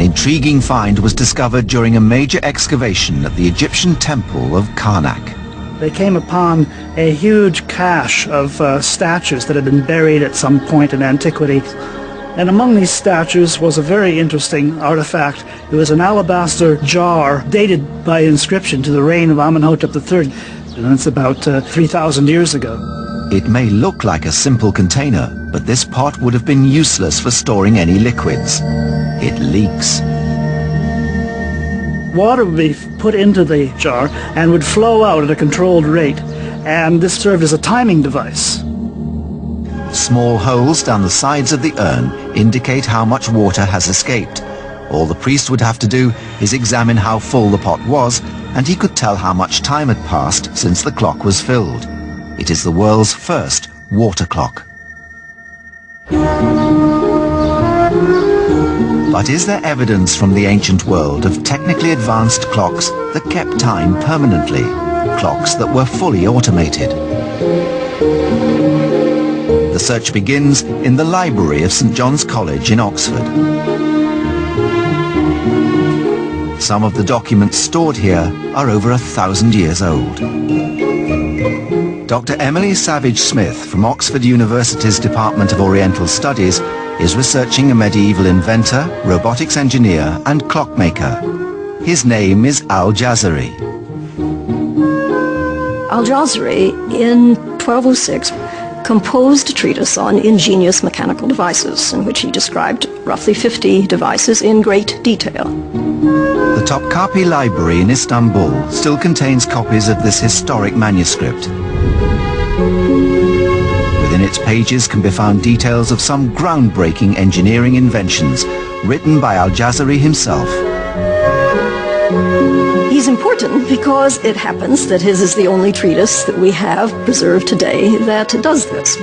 intriguing find was discovered during a major excavation at the Egyptian temple of Karnak. They came upon a huge cache of statues that had been buried at some point in antiquity. And among these statues was a very interesting artifact. It was an alabaster jar dated by inscription to the reign of Amenhotep III, and that's about 3,000 years ago. It may look like a simple container, but this pot would have been useless for storing any liquids. It leaks. Water would be put into the jar and would flow out at a controlled rate, and this served as a timing device. Small holes down the sides of the urn indicate how much water has escaped. All the priest would have to do is examine how full the pot was, and he could tell how much time had passed since the clock was filled. It is the world's first water clock. But is there evidence from the ancient world of technically advanced clocks that kept time permanently? Clocks that were fully automated? The search begins in the library of St. John's College in Oxford. Some of the documents stored here are over 1,000 years old. Dr. Emily Savage-Smith from Oxford University's Department of Oriental Studies is researching a medieval inventor, robotics engineer and clockmaker. His name is Al-Jazari. Al-Jazari, in 1206, composed a treatise on ingenious mechanical devices, in which he described roughly 50 devices in great detail. The Topkapi Library in Istanbul still contains copies of this historic manuscript. Within its pages can be found details of some groundbreaking engineering inventions written by Al-Jazari himself. He's important because it happens that his is the only treatise that we have preserved today that does this.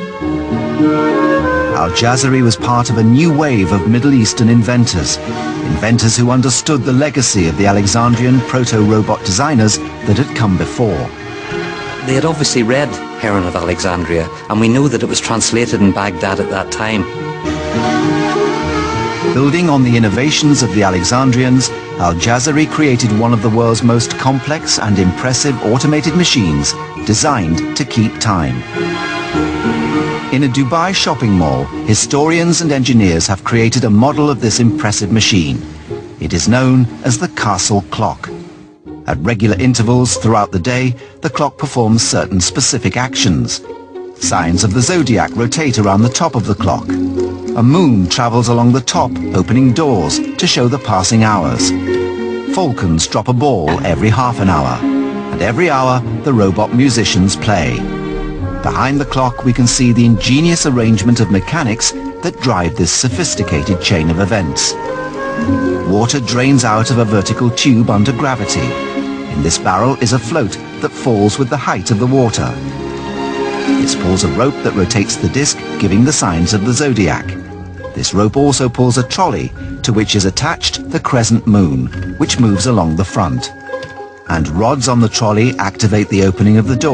Al-Jazari was part of a new wave of Middle Eastern inventors who understood the legacy of the Alexandrian proto-robot designers that had come before. They had obviously read Heron of Alexandria, and we know that it was translated in Baghdad at that time. Building on the innovations of the Alexandrians, Al-Jazari created one of the world's most complex and impressive automated machines designed to keep time. In a Dubai shopping mall, historians and engineers have created a model of this impressive machine. It is known as the Castle Clock. At regular intervals throughout the day, the clock performs certain specific actions. Signs of the zodiac rotate around the top of the clock. A moon travels along the top, opening doors to show the passing hours. Falcons drop a ball every half an hour, and every hour the robot musicians play. Behind the clock we can see the ingenious arrangement of mechanics that drive this sophisticated chain of events. Water drains out of a vertical tube under gravity. In this barrel is a float that falls with the height of the water. This pulls a rope that rotates the disc, giving the signs of the zodiac. This rope also pulls a trolley, to which is attached the crescent moon, which moves along the front. And rods on the trolley activate the opening of the door.